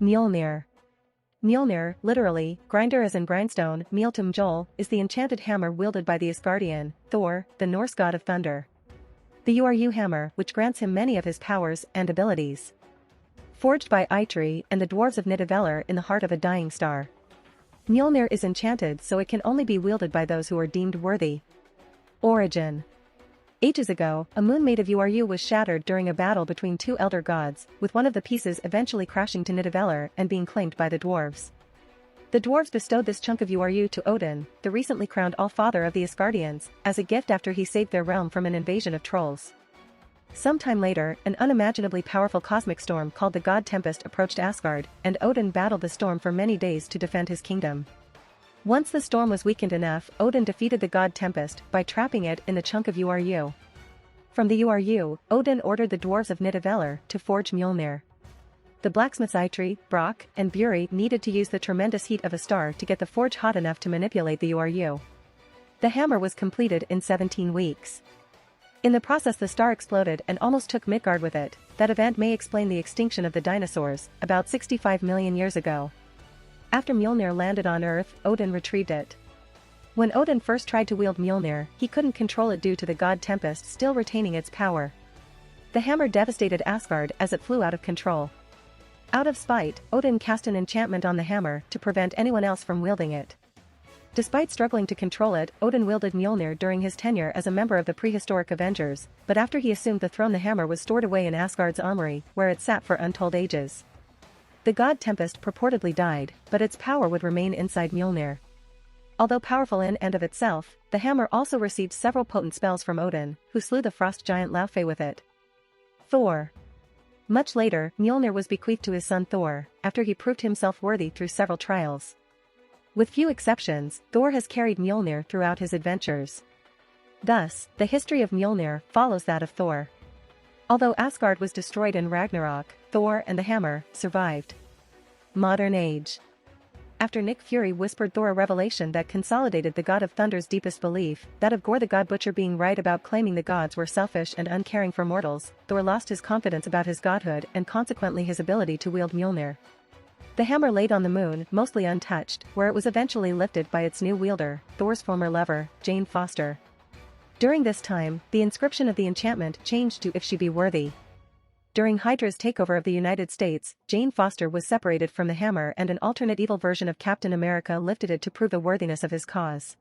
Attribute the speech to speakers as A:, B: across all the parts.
A: Mjolnir. Mjolnir, literally, grinder as in grindstone, Mjöl to Mjol, is the enchanted hammer wielded by the Asgardian, Thor, the Norse God of Thunder. The Uru hammer, which grants him many of his powers and abilities. Forged by Eitri and the Dwarves of Nidavellir in the heart of a dying star. Mjolnir is enchanted, so it can only be wielded by those who are deemed worthy. Origin. Ages ago, a moon made of Uru was shattered during a battle between two elder gods, with one of the pieces eventually crashing to Nidavellir and being claimed by the dwarves. The dwarves bestowed this chunk of Uru to Odin, the recently crowned All-Father of the Asgardians, as a gift after he saved their realm from an invasion of trolls. Sometime later, an unimaginably powerful cosmic storm called the God Tempest approached Asgard, and Odin battled the storm for many days to defend his kingdom. Once the storm was weakened enough, Odin defeated the God Tempest by trapping it in the chunk of Uru. From the Uru, Odin ordered the Dwarves of Nidavellir to forge Mjolnir. The blacksmiths Eitri, Brock, and Buri needed to use the tremendous heat of a star to get the forge hot enough to manipulate the Uru. The hammer was completed in 17 weeks. In the process, the star exploded and almost took Midgard with it. That event may explain the extinction of the dinosaurs, about 65 million years ago. After Mjolnir landed on Earth, Odin retrieved it. When Odin first tried to wield Mjolnir, he couldn't control it due to the God Tempest still retaining its power. The hammer devastated Asgard as it flew out of control. Out of spite, Odin cast an enchantment on the hammer to prevent anyone else from wielding it. Despite struggling to control it, Odin wielded Mjolnir during his tenure as a member of the prehistoric Avengers, but after he assumed the throne, the hammer was stored away in Asgard's armory, where it sat for untold ages. The God Tempest purportedly died, but its power would remain inside Mjolnir. Although powerful in and of itself, the hammer also received several potent spells from Odin, who slew the frost giant Laufey with it. Thor. Much later, Mjolnir was bequeathed to his son Thor, after he proved himself worthy through several trials. With few exceptions, Thor has carried Mjolnir throughout his adventures. Thus, the history of Mjolnir follows that of Thor. Although Asgard was destroyed in Ragnarok, Thor and the hammer survived. Modern age. After Nick Fury whispered Thor a revelation that consolidated the God of Thunder's deepest belief, that of Gorr the God Butcher being right about claiming the gods were selfish and uncaring for mortals, Thor lost his confidence about his godhood and consequently his ability to wield Mjolnir. The hammer laid on the moon, mostly untouched, where it was eventually lifted by its new wielder, Thor's former lover, Jane Foster. During this time, the inscription of the enchantment changed to "If she be worthy." During Hydra's takeover of the United States, Jane Foster was separated from the hammer and an alternate evil version of Captain America lifted it to prove the worthiness of his cause.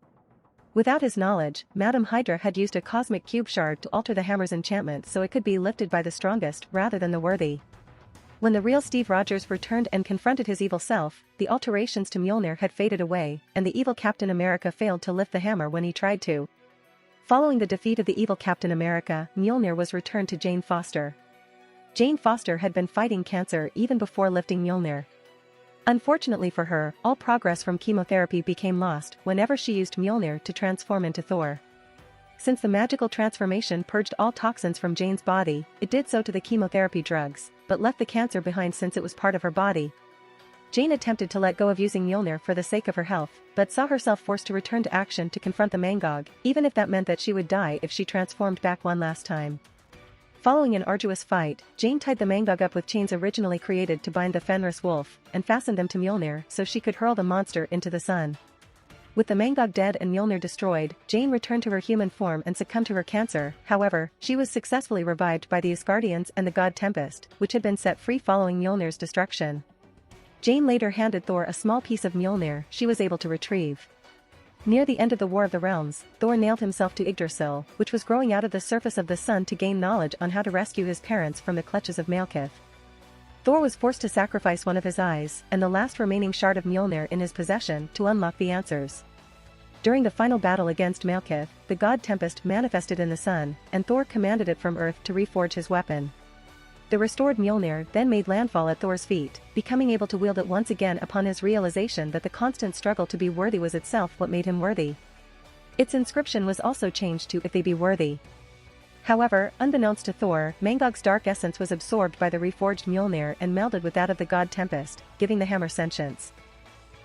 A: Without his knowledge, Madame Hydra had used a cosmic cube shard to alter the hammer's enchantment so it could be lifted by the strongest rather than the worthy. When the real Steve Rogers returned and confronted his evil self, the alterations to Mjolnir had faded away, and the evil Captain America failed to lift the hammer when he tried to. Following the defeat of the evil Captain America, Mjolnir was returned to Jane Foster. Jane Foster had been fighting cancer even before lifting Mjolnir. Unfortunately for her, all progress from chemotherapy became lost whenever she used Mjolnir to transform into Thor. Since the magical transformation purged all toxins from Jane's body, it did so to the chemotherapy drugs, but left the cancer behind since it was part of her body. Jane attempted to let go of using Mjolnir for the sake of her health, but saw herself forced to return to action to confront the Mangog, even if that meant that she would die if she transformed back one last time. Following an arduous fight, Jane tied the Mangog up with chains originally created to bind the Fenris wolf, and fastened them to Mjolnir so she could hurl the monster into the sun. With the Mangog dead and Mjolnir destroyed, Jane returned to her human form and succumbed to her cancer. However, she was successfully revived by the Asgardians and the God Tempest, which had been set free following Mjolnir's destruction. Jane later handed Thor a small piece of Mjolnir she was able to retrieve. Near the end of the War of the Realms, Thor nailed himself to Yggdrasil, which was growing out of the surface of the sun to gain knowledge on how to rescue his parents from the clutches of Malekith. Thor was forced to sacrifice one of his eyes and the last remaining shard of Mjolnir in his possession to unlock the answers. During the final battle against Malekith, the God Tempest manifested in the sun, and Thor commanded it from Earth to reforge his weapon. The restored Mjolnir then made landfall at Thor's feet, becoming able to wield it once again upon his realization that the constant struggle to be worthy was itself what made him worthy. Its inscription was also changed to "If they be worthy." However, unbeknownst to Thor, Mangog's dark essence was absorbed by the reforged Mjolnir and melded with that of the God Tempest, giving the hammer sentience.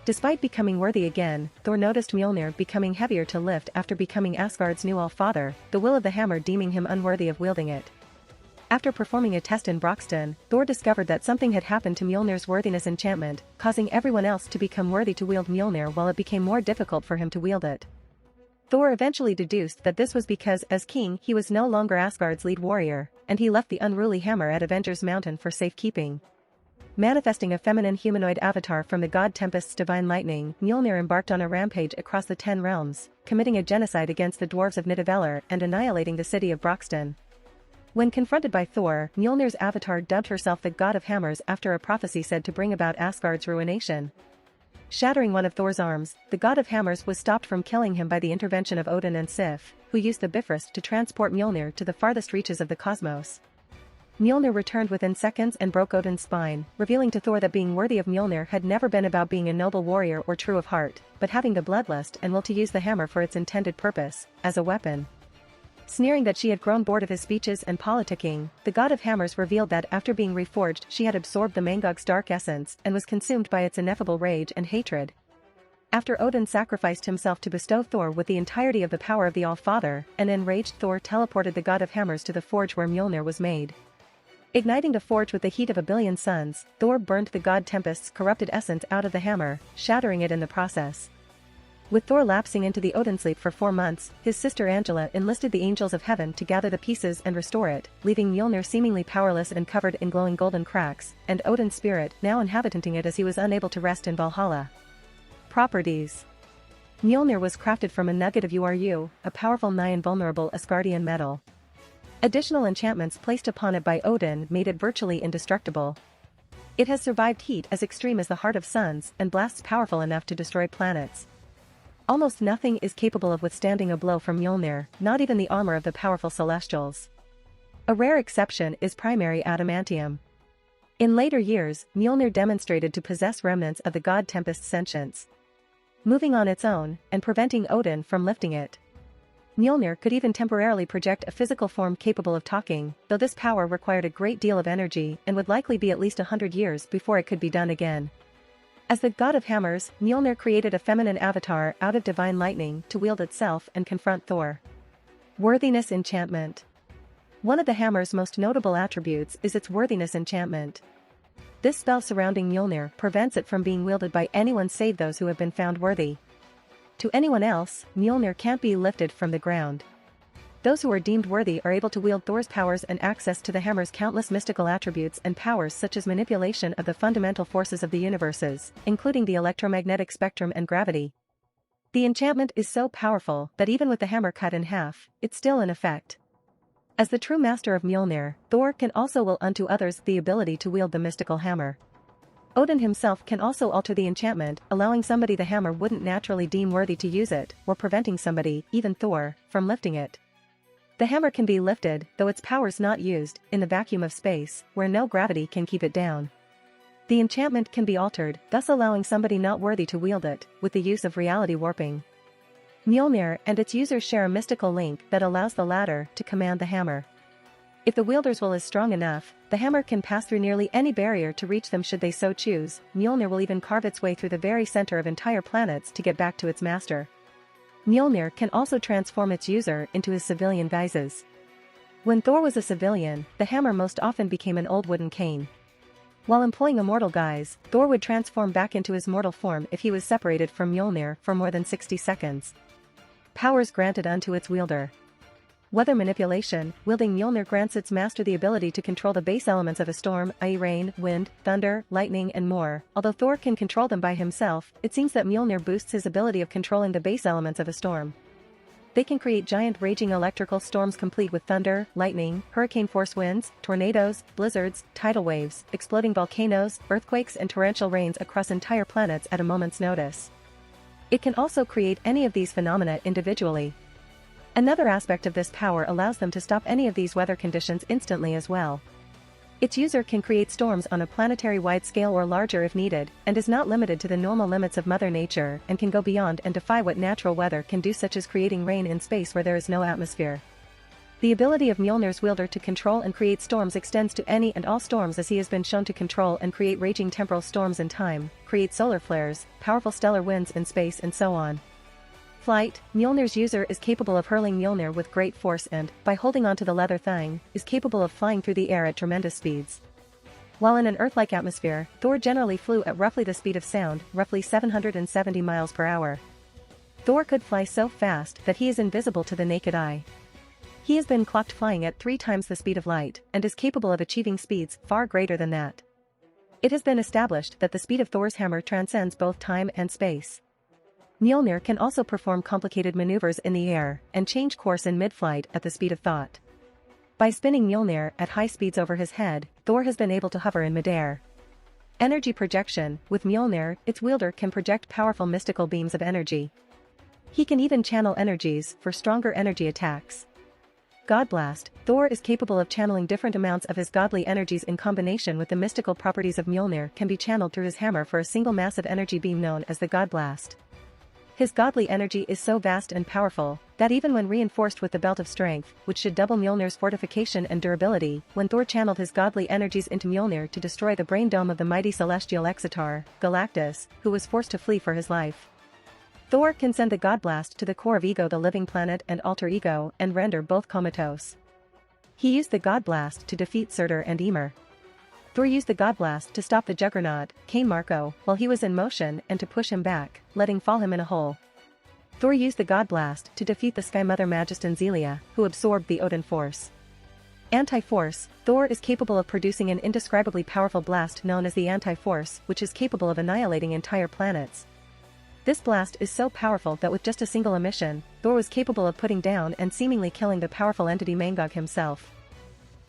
A: Despite becoming worthy again, Thor noticed Mjolnir becoming heavier to lift after becoming Asgard's new All-Father, the will of the hammer deeming him unworthy of wielding it. After performing a test in Broxton, Thor discovered that something had happened to Mjolnir's worthiness enchantment, causing everyone else to become worthy to wield Mjolnir while it became more difficult for him to wield it. Thor eventually deduced that this was because as king he was no longer Asgard's lead warrior, and he left the unruly hammer at Avengers Mountain for safekeeping. Manifesting a feminine humanoid avatar from the god Tempest's divine lightning, Mjolnir embarked on a rampage across the 10 realms, committing a genocide against the Dwarves of Nidavellir and annihilating the city of Broxton. When confronted by Thor, Mjolnir's avatar dubbed herself the God of Hammers after a prophecy said to bring about Asgard's ruination. Shattering one of Thor's arms, the God of Hammers was stopped from killing him by the intervention of Odin and Sif, who used the Bifrost to transport Mjolnir to the farthest reaches of the cosmos. Mjolnir returned within seconds and broke Odin's spine, revealing to Thor that being worthy of Mjolnir had never been about being a noble warrior or true of heart, but having the bloodlust and will to use the hammer for its intended purpose, as a weapon. Sneering that she had grown bored of his speeches and politicking, the God of Hammers revealed that after being reforged she had absorbed the Mangog's dark essence and was consumed by its ineffable rage and hatred. After Odin sacrificed himself to bestow Thor with the entirety of the power of the All-Father, an enraged Thor teleported the God of Hammers to the forge where Mjolnir was made. Igniting the forge with the heat of 1,000,000,000 suns, Thor burned the god Tempest's corrupted essence out of the hammer, shattering it in the process. With Thor lapsing into the Odin sleep for 4 months, his sister Angela enlisted the angels of heaven to gather the pieces and restore it, leaving Mjolnir seemingly powerless and covered in glowing golden cracks, and Odin's spirit now inhabiting it as he was unable to rest in Valhalla. Properties. Mjolnir was crafted from a nugget of URU, a powerful nigh-invulnerable Asgardian metal. Additional enchantments placed upon it by Odin made it virtually indestructible. It has survived heat as extreme as the heart of suns and blasts powerful enough to destroy planets. Almost nothing is capable of withstanding a blow from Mjolnir, not even the armor of the powerful Celestials. A rare exception is primary adamantium. In later years, Mjolnir demonstrated to possess remnants of the god Tempest's sentience. Moving on its own, and preventing Odin from lifting it. Mjolnir could even temporarily project a physical form capable of talking, though this power required a great deal of energy and would likely be at least 100 years before it could be done again. As the God of Hammers, Mjolnir created a feminine avatar out of divine lightning to wield itself and confront Thor. Worthiness enchantment. One of the hammer's most notable attributes is its worthiness enchantment. This spell surrounding Mjolnir prevents it from being wielded by anyone save those who have been found worthy. To anyone else, Mjolnir can't be lifted from the ground. Those who are deemed worthy are able to wield Thor's powers and access to the hammer's countless mystical attributes and powers such as manipulation of the fundamental forces of the universes, including the electromagnetic spectrum and gravity. The enchantment is so powerful that even with the hammer cut in half, it's still in effect. As the true master of Mjolnir, Thor can also will unto others the ability to wield the mystical hammer. Odin himself can also alter the enchantment, allowing somebody the hammer wouldn't naturally deem worthy to use it, or preventing somebody, even Thor, from lifting it. The hammer can be lifted, though its powers not used, in the vacuum of space, where no gravity can keep it down. The enchantment can be altered, thus allowing somebody not worthy to wield it, with the use of reality warping. Mjolnir and its users share a mystical link that allows the latter to command the hammer. If the wielder's will is strong enough, the hammer can pass through nearly any barrier to reach them should they so choose. Mjolnir will even carve its way through the very center of entire planets to get back to its master. Mjolnir can also transform its user into his civilian guises. When Thor was a civilian, the hammer most often became an old wooden cane. While employing a mortal guise, Thor would transform back into his mortal form if he was separated from Mjolnir for more than 60 seconds. Powers granted unto its wielder. Weather manipulation. Wielding Mjolnir grants its master the ability to control the base elements of a storm, i.e. rain, wind, thunder, lightning and more. Although Thor can control them by himself, it seems that Mjolnir boosts his ability of controlling the base elements of a storm. They can create giant raging electrical storms complete with thunder, lightning, hurricane-force winds, tornadoes, blizzards, tidal waves, exploding volcanoes, earthquakes and torrential rains across entire planets at a moment's notice. It can also create any of these phenomena individually. Another aspect of this power allows them to stop any of these weather conditions instantly as well. Its user can create storms on a planetary-wide scale or larger if needed, and is not limited to the normal limits of Mother Nature and can go beyond and defy what natural weather can do, such as creating rain in space where there is no atmosphere. The ability of Mjolnir's wielder to control and create storms extends to any and all storms, as he has been shown to control and create raging temporal storms in time, create solar flares, powerful stellar winds in space and so on. Flight, Mjolnir's user is capable of hurling Mjolnir with great force and, by holding onto the leather thang, is capable of flying through the air at tremendous speeds. While in an Earth-like atmosphere, Thor generally flew at roughly the speed of sound, roughly 770 miles per hour. Thor could fly so fast that he is invisible to the naked eye. He has been clocked flying at 3 times the speed of light, and is capable of achieving speeds far greater than that. It has been established that the speed of Thor's hammer transcends both time and space. Mjolnir can also perform complicated maneuvers in the air, and change course in mid-flight at the speed of thought. By spinning Mjolnir at high speeds over his head, Thor has been able to hover in midair. Energy projection, with Mjolnir, its wielder can project powerful mystical beams of energy. He can even channel energies for stronger energy attacks. God Blast, Thor is capable of channeling different amounts of his godly energies in combination with the mystical properties of Mjolnir can be channeled through his hammer for a single massive energy beam known as the God Blast. His godly energy is so vast and powerful, that even when reinforced with the Belt of Strength, which should double Mjolnir's fortification and durability, when Thor channeled his godly energies into Mjolnir to destroy the brain dome of the mighty celestial Exitar, Galactus, who was forced to flee for his life. Thor can send the God Blast to the core of Ego the living planet and Alter Ego and render both comatose. He used the God Blast to defeat Surtur and Ymir. Thor used the God Blast to stop the Juggernaut, Cain Marco, while he was in motion and to push him back, letting fall him in a hole. Thor used the God Blast to defeat the Sky Mother Magistan Zelia, who absorbed the Odin Force. Anti-Force, Thor is capable of producing an indescribably powerful blast known as the Anti-Force, which is capable of annihilating entire planets. This blast is so powerful that with just a single emission, Thor was capable of putting down and seemingly killing the powerful entity Mangog himself.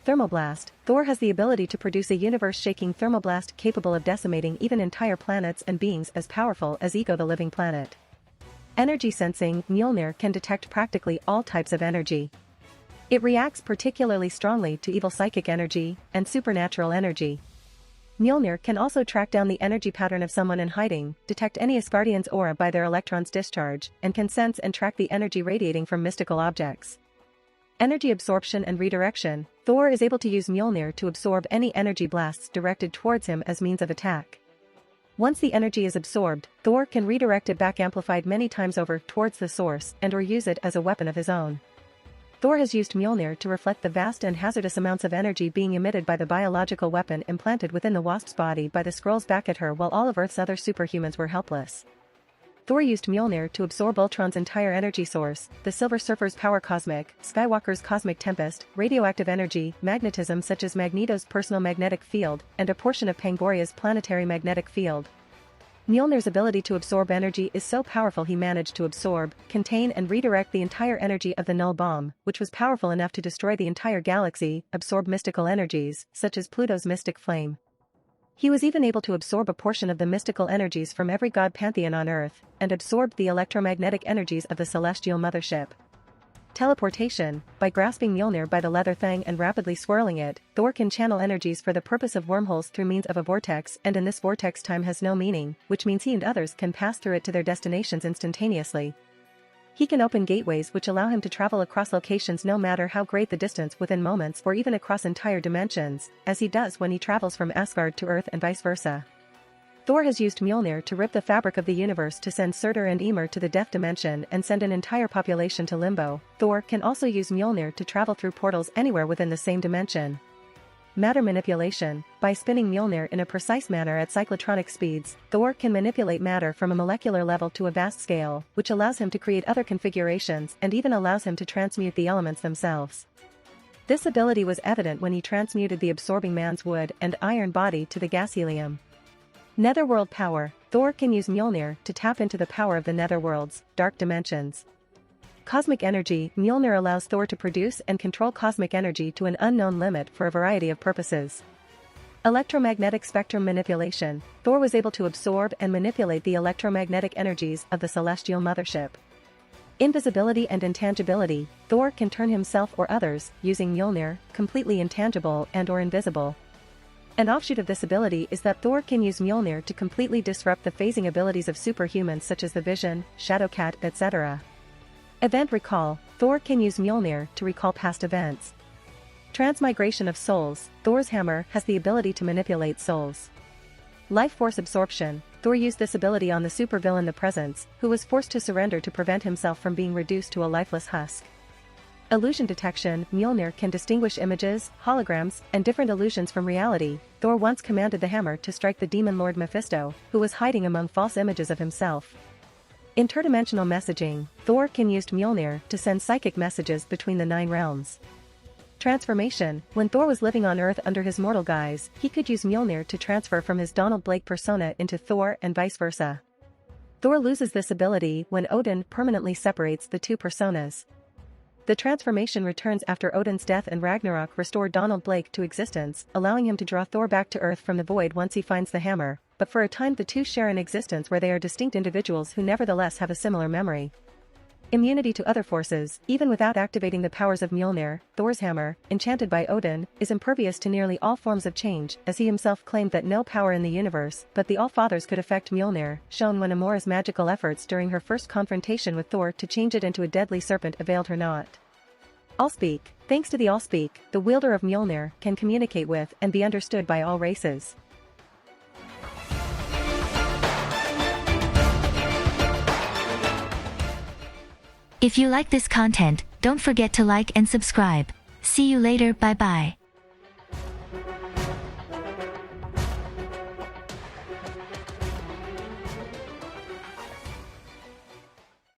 A: Thermoblast, Thor has the ability to produce a universe-shaking thermoblast capable of decimating even entire planets and beings as powerful as Ego the living planet. Energy sensing, Mjolnir can detect practically all types of energy. It reacts particularly strongly to evil psychic energy and supernatural energy. Mjolnir can also track down the energy pattern of someone in hiding, detect any Asgardian's aura by their electrons' discharge, and can sense and track the energy radiating from mystical objects. Energy absorption and redirection, Thor is able to use Mjolnir to absorb any energy blasts directed towards him as means of attack. Once the energy is absorbed, Thor can redirect it back amplified many times over towards the source and/or use it as a weapon of his own. Thor has used Mjolnir to reflect the vast and hazardous amounts of energy being emitted by the biological weapon implanted within the Wasp's body by the Skrulls back at her while all of Earth's other superhumans were helpless. Thor used Mjolnir to absorb Ultron's entire energy source, the Silver Surfer's power cosmic, Skywalker's cosmic tempest, radioactive energy, magnetism such as Magneto's personal magnetic field, and a portion of Pangoria's planetary magnetic field. Mjolnir's ability to absorb energy is so powerful he managed to absorb, contain and redirect the entire energy of the Null Bomb, which was powerful enough to destroy the entire galaxy, absorb mystical energies, such as Pluto's mystic flame. He was even able to absorb a portion of the mystical energies from every god pantheon on Earth, and absorbed the electromagnetic energies of the celestial mothership. Teleportation, by grasping Mjolnir by the leather thang and rapidly swirling it, Thor can channel energies for the purpose of wormholes through means of a vortex, and in this vortex time has no meaning, which means he and others can pass through it to their destinations instantaneously. He can open gateways which allow him to travel across locations no matter how great the distance within moments or even across entire dimensions, as he does when he travels from Asgard to Earth and vice versa. Thor has used Mjolnir to rip the fabric of the universe to send Surtur and Ymir to the Death Dimension and send an entire population to Limbo. Thor can also use Mjolnir to travel through portals anywhere within the same dimension. Matter manipulation, by spinning Mjolnir in a precise manner at cyclotronic speeds, Thor can manipulate matter from a molecular level to a vast scale, which allows him to create other configurations and even allows him to transmute the elements themselves. This ability was evident when he transmuted the absorbing man's wood and iron body to the gas helium. Netherworld power, Thor can use Mjolnir to tap into the power of the Netherworld's dark dimensions. Cosmic energy, Mjolnir allows Thor to produce and control cosmic energy to an unknown limit for a variety of purposes. Electromagnetic spectrum manipulation, Thor was able to absorb and manipulate the electromagnetic energies of the celestial mothership. Invisibility and intangibility, Thor can turn himself or others, using Mjolnir, completely intangible and/or invisible. An offshoot of this ability is that Thor can use Mjolnir to completely disrupt the phasing abilities of superhumans such as the Vision, Shadowcat, etc. Event recall, Thor can use Mjolnir to recall past events. Transmigration of souls, Thor's hammer has the ability to manipulate souls. Life force absorption, Thor used this ability on the supervillain the Presence, who was forced to surrender to prevent himself from being reduced to a lifeless husk. Illusion detection. Mjolnir can distinguish images, holograms, and different illusions from reality. Thor once commanded the hammer to strike the demon lord Mephisto, who was hiding among false images of himself. Interdimensional messaging. Thor can use Mjolnir to send psychic messages between the 9 realms. Transformation. When Thor was living on Earth under his mortal guise, he could use Mjolnir to transfer from his Donald Blake persona into Thor and vice versa. Thor loses this ability when Odin permanently separates the 2 personas. The transformation returns after Odin's death and Ragnarok restored Donald Blake to existence, allowing him to draw Thor back to Earth from the void once he finds the hammer, but for a time the two share an existence where they are distinct individuals who nevertheless have a similar memory. Immunity to other forces. Even without activating the powers of Mjolnir, Thor's hammer, enchanted by Odin, is impervious to nearly all forms of change, as he himself claimed that no power in the universe but the All-Fathers could affect Mjolnir, shown when Amora's magical efforts during her first confrontation with Thor to change it into a deadly serpent availed her not. Allspeak. Thanks to the Allspeak, the wielder of Mjolnir can communicate with and be understood by all races.
B: If you like this content, don't forget to like and subscribe. See you later, bye bye.